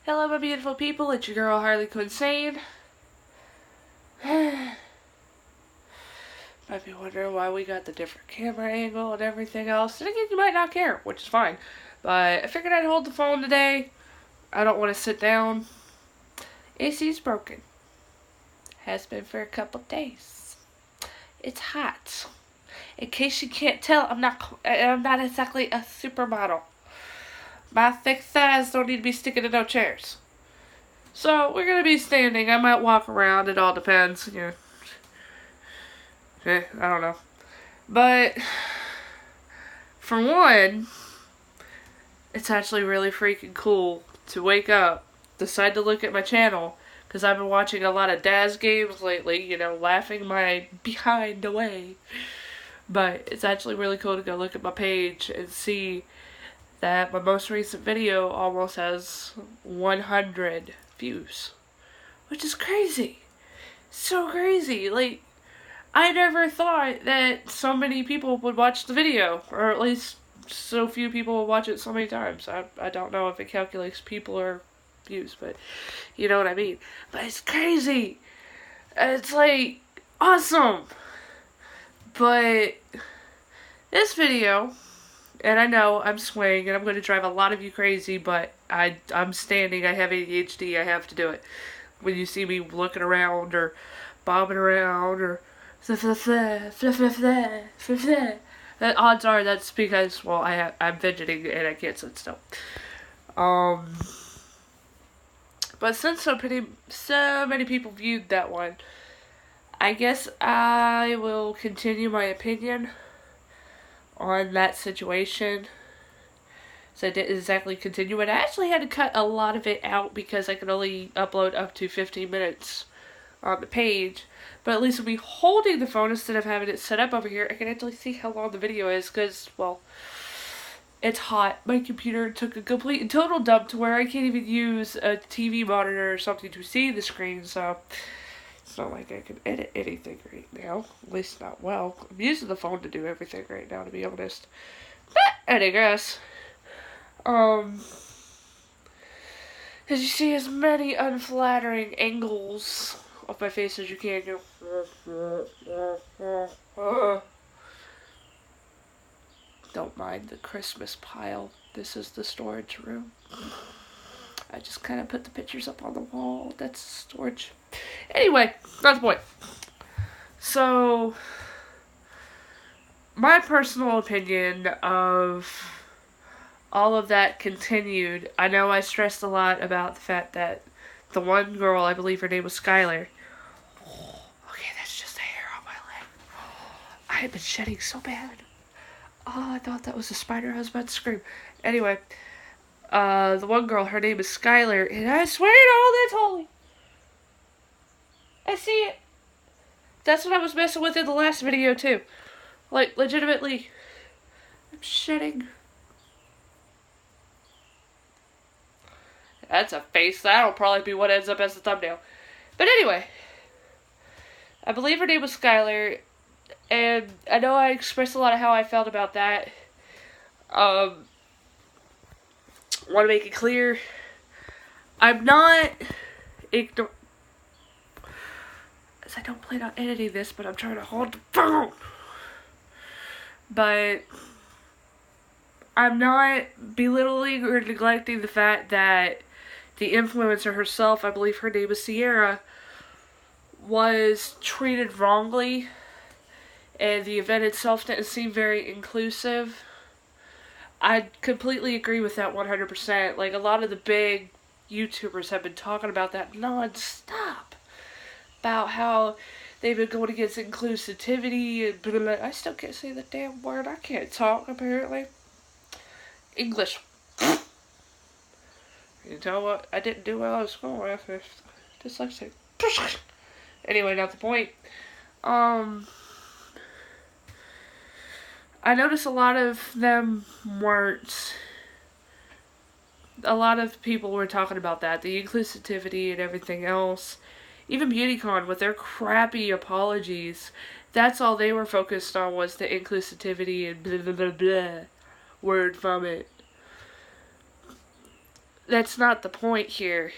Hello my beautiful people, it's your girl Harley Quinn Sane. Might be wondering why we got the different camera angle and everything else. And again, you might not care, which is fine. But I figured I'd hold the phone today. I don't want to sit down. AC's broken. Has been for a couple days. It's hot. In case you can't tell, I'm not exactly a supermodel. My thick thighs don't need to be sticking to no chairs. So, we're going to be standing. I might walk around. It all depends. I don't know. But, for one, it's actually really freaking cool to wake up, decide to look at my channel, because I've been watching a lot of Daz games lately, laughing my behind away. But it's actually really cool to go look at my page and see that my most recent video almost has 100 views. Which is crazy. So crazy. Like, I never thought that so many people would watch the video. Or at least so few people would watch it so many times. I don't know if it calculates people or views, but you know what I mean. But it's crazy. It's like awesome. But this video, and I know I'm swaying and I'm going to drive a lot of you crazy, but I'm standing, I have ADHD, I have to do it. When you see me looking around or bobbing around or odds are that's because, well, I'm fidgeting and I can't sit still. But since so many people viewed that one, I guess I will continue my opinion on that situation. So I didn't exactly continue it. I actually had to cut a lot of it out because I could only upload up to 15 minutes on the page. But at least with me holding the phone instead of having it set up over here, I can actually see how long the video is because, well, it's hot. My computer took a complete and total dump to where I can't even use a TV monitor or something to see the screen, so it's not like I can edit anything right now. At least not well. I'm using the phone to do everything right now, to be honest. But I digress. As you see as many unflattering angles of my face as you can. Don't mind the Christmas pile. This is the storage room. I just kind of put the pictures up on the wall. That's storage. Anyway, that's the point. So, my personal opinion of all of that continued. I know I stressed a lot about the fact that the one girl, I believe her name was Skylar. Okay, that's just a hair on my leg. I have been shedding so bad. Oh, I thought that was a spider. I was about to scream. Anyway, the one girl, her name is Skylar, and I swear to all that's holy. I see it. That's what I was messing with in the last video, too. Like, legitimately, I'm shedding. That's a face. That'll probably be what ends up as the thumbnail. But anyway, I believe her name was Skylar, and I know I expressed a lot of how I felt about that. Want to make it clear, I'm not ignorant, as I don't plan on editing this, but I'm trying to hold the phone. But I'm not belittling or neglecting the fact that the influencer herself, I believe her name is Sierra, was treated wrongly, and the event itself didn't seem very inclusive. I completely agree with that 100%. Like, a lot of the big YouTubers have been talking about that non-stop. About how they've been going against inclusivity and blah, blah, blah. I still can't say the damn word. I can't talk, apparently. English. You know what? I didn't do well at school after dyslexic. Anyway, not the point. I noticed a lot of them weren't. A lot of people were talking about that, the inclusivity and everything else. Even BeautyCon with their crappy apologies, that's all they were focused on was the inclusivity and blah blah blah blah. Word vomit. that's not the point here.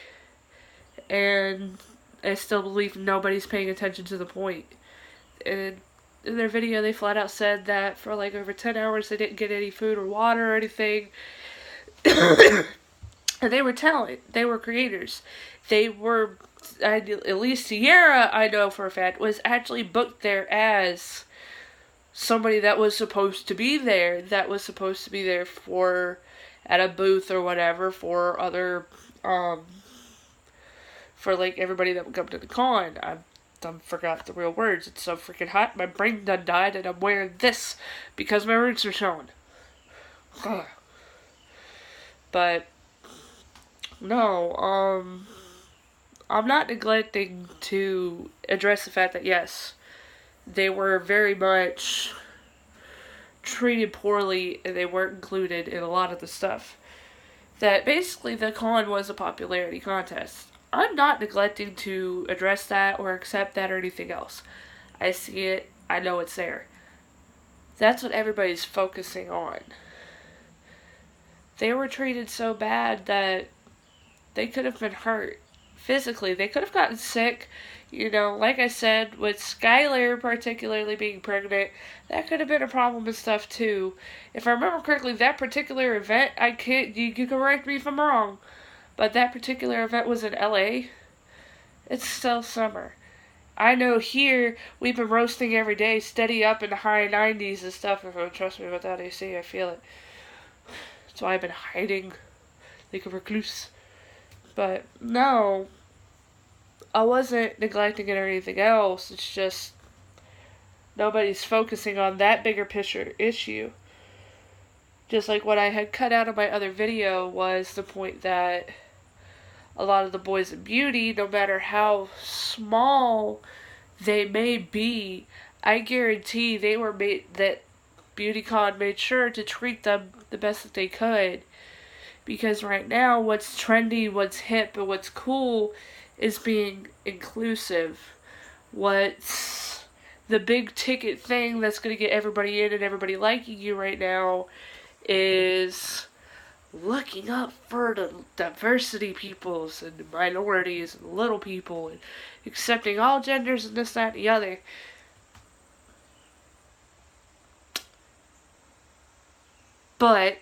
And I still believe nobody's paying attention to the point. And in their video, they flat out said that for like over 10 hours they didn't get any food or water or anything. And they were talent. They were creators. They were, at least Sierra, I know for a fact, was actually booked there as somebody that was supposed to be there. That was supposed to be there for, at a booth or whatever, for other, for like everybody that would come to the con. I forgot the real words. It's so freaking hot. My brain done died and I'm wearing this because my roots are showing. But no, I'm not neglecting to address the fact that yes, they were very much treated poorly and they weren't included in a lot of the stuff. That basically the con was a popularity contest. I'm not neglecting to address that or accept that or anything else. I see it. I know it's there. That's what everybody's focusing on. They were treated so bad that they could have been hurt physically. They could have gotten sick. You know, like I said, with Skylar particularly being pregnant, that could have been a problem and stuff too. If I remember correctly, that particular event, you can correct me if I'm wrong, but that particular event was in LA. It's still summer. I know here, we've been roasting every day, steady up in the high 90s and stuff. If trust me, without AC, I feel it. That's why I've been hiding like a recluse. But no, I wasn't neglecting it or anything else. It's just nobody's focusing on that bigger picture issue. Just like what I had cut out of my other video was the point that a lot of the boys in beauty, no matter how small they may be, I guarantee they were made, that BeautyCon made sure to treat them the best that they could. Because right now, what's trendy, what's hip, and what's cool is being inclusive. What's the big ticket thing that's going to get everybody in and everybody liking you right now is looking up for the diversity peoples and the minorities and the little people and accepting all genders and this, that, and the other. But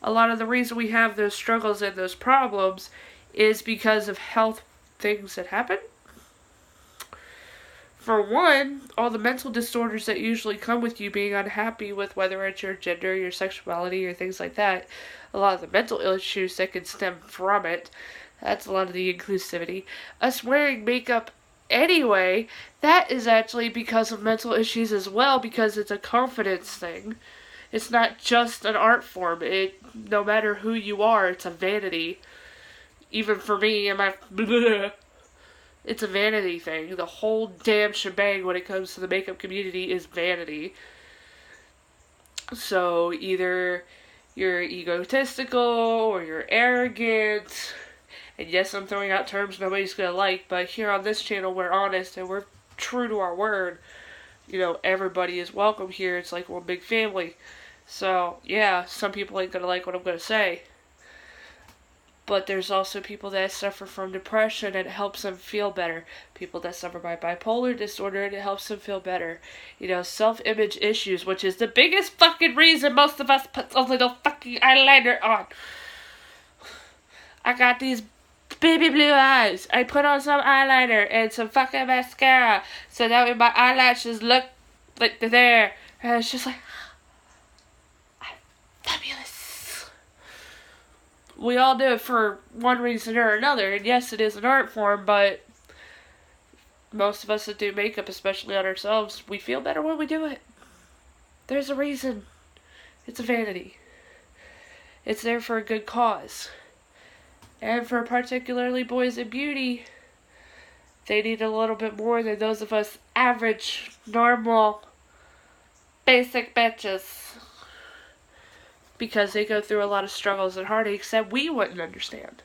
a lot of the reason we have those struggles and those problems is because of health things that happen. For one, all the mental disorders that usually come with you being unhappy with whether it's your gender, your sexuality, or things like that. A lot of the mental issues that can stem from it. That's a lot of the inclusivity. Us wearing makeup anyway, that is actually because of mental issues as well, because it's a confidence thing. It's not just an art form. No matter who you are, it's a vanity. Even for me and my it's a vanity thing. The whole damn shebang when it comes to the makeup community is vanity. So either you're egotistical or you're arrogant. And yes, I'm throwing out terms nobody's gonna like, but here on this channel we're honest and we're true to our word. You know, everybody is welcome here. It's like one big family. So, yeah, some people ain't gonna like what I'm gonna say. But there's also people that suffer from depression and it helps them feel better. People that suffer by bipolar disorder and it helps them feel better. You know, self-image issues, which is the biggest fucking reason most of us put a little fucking eyeliner on. I got these baby blue eyes. I put on some eyeliner and some fucking mascara so that way my eyelashes look like they're there. And it's just like, I'm fabulous. We all do it for one reason or another, and yes, it is an art form, but most of us that do makeup, especially on ourselves, we feel better when we do it. There's a reason. It's a vanity. It's there for a good cause. And for particularly boys in beauty, they need a little bit more than those of us average, normal, basic bitches. Because they go through a lot of struggles and heartaches that we wouldn't understand.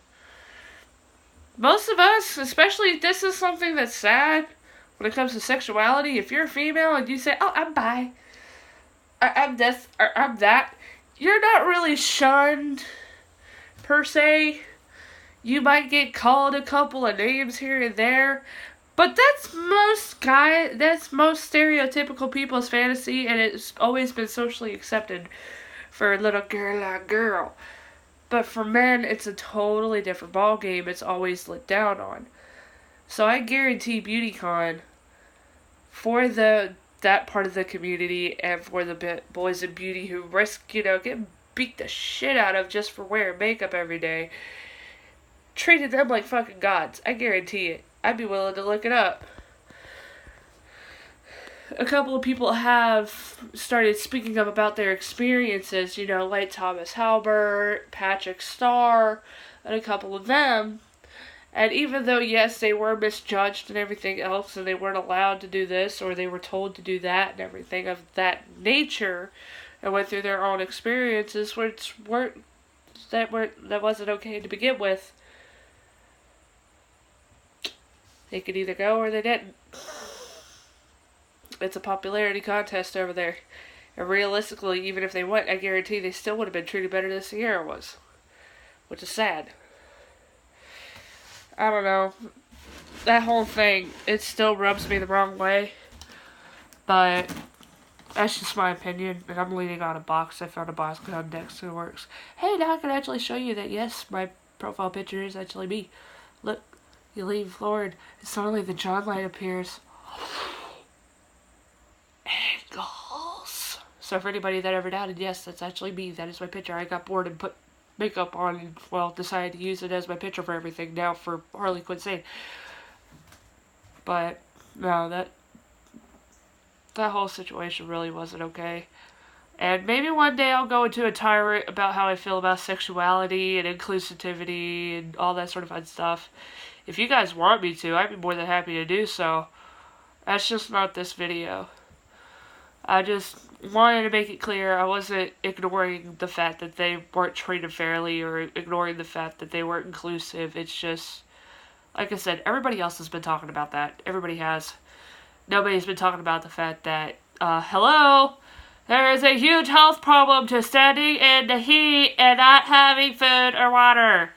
Most of us, especially if this is something that's sad when it comes to sexuality, if you're a female and you say, oh, I'm bi, or I'm this, or I'm that, you're not really shunned per se. You might get called a couple of names here and there, but that's most stereotypical people's fantasy, and it's always been socially accepted for a little girl like girl. But for men, it's a totally different ball game. It's always looked down on. So I guarantee BeautyCon, for that part of the community and for the boys in beauty who risk, getting beat the shit out of just for wearing makeup every day, treated them like fucking gods. I guarantee it. I'd be willing to look it up. A couple of people have started speaking up about their experiences, like Thomas Halbert, Patrick Starr, and a couple of them. And even though, yes, they were misjudged and everything else, and they weren't allowed to do this, or they were told to do that and everything of that nature, and went through their own experiences, that wasn't okay to begin with. They could either go or they didn't. It's a popularity contest over there. And realistically, even if they went, I guarantee they still would have been treated better than Sierra was. Which is sad. I don't know. That whole thing, it still rubs me the wrong way. But that's just my opinion. And I'm leaning on a box. I found a box on next to the works. Hey, now I can actually show you that, yes, my profile picture is actually me. Look, you lean forward, and suddenly the John light appears. Angles. So for anybody that ever doubted, yes, that's actually me. That is my picture. I got bored and put makeup on and, decided to use it as my picture for everything now for Harley Quinn Sane. But, no, that whole situation really wasn't okay. And maybe one day I'll go into a tirade about how I feel about sexuality and inclusivity and all that sort of fun stuff. If you guys want me to, I'd be more than happy to do so. That's just not this video. I just wanted to make it clear I wasn't ignoring the fact that they weren't treated fairly or ignoring the fact that they weren't inclusive. It's just, like I said, everybody else has been talking about that. Everybody has. Nobody's been talking about the fact that, hello, there is a huge health problem to standing in the heat and not having food or water.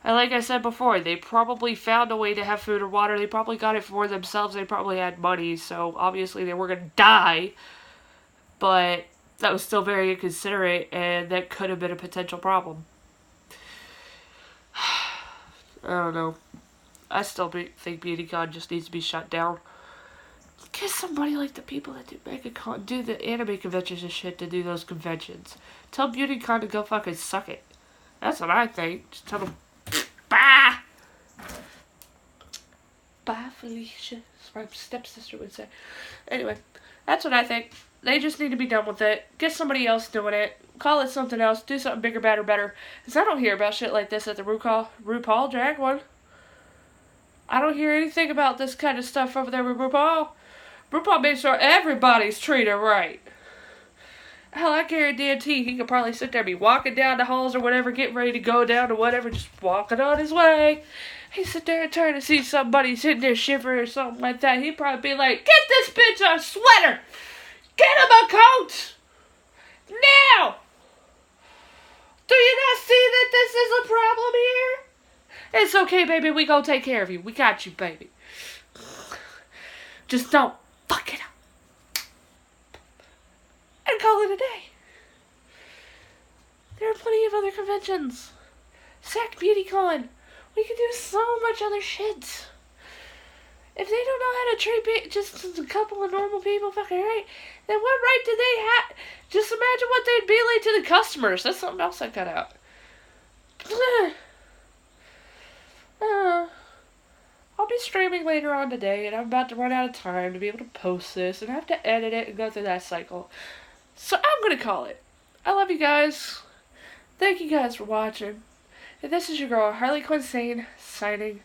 And like I said before, they probably found a way to have food or water. They probably got it for themselves. They probably had money, so obviously they were going to die. But that was still very inconsiderate, and that could have been a potential problem. I don't know. I still think BeautyCon just needs to be shut down. Get somebody like the people that do the anime conventions and shit to do those conventions. Tell BeautyCon to go fucking suck it. That's what I think. Just tell them, bye! Bye, Felicia, as my stepsister would say. Anyway, that's what I think. They just need to be done with it. Get somebody else doing it. Call it something else. Do something bigger, better, better. Because I don't hear about shit like this at the RuPaul drag one. I don't hear anything about this kind of stuff over there with RuPaul. RuPaul made sure everybody's treated right. Hell, I guarantee he could probably sit there and be walking down the halls or whatever, getting ready to go down to whatever, just walking on his way. He'd sit there and trying to see somebody sitting there shivering or something like that. He'd probably be like, get this bitch a sweater! Get him a coat! Now! Do you not see that this is a problem here? It's okay, baby. We gonna take care of you. We got you, baby. Just don't fuck it up. And call it a day. There are plenty of other conventions. Sac BeautyCon. We could do so much other shit. If they don't know how to treat just a couple of normal people fucking right, then what right do they have? Just imagine what they'd be like to the customers. That's something else I cut out. I'll be streaming later on today, and I'm about to run out of time to be able to post this, and I have to edit it and go through that cycle. So I'm going to call it. I love you guys. Thank you guys for watching. And this is your girl, Harley Quinn Sane, signing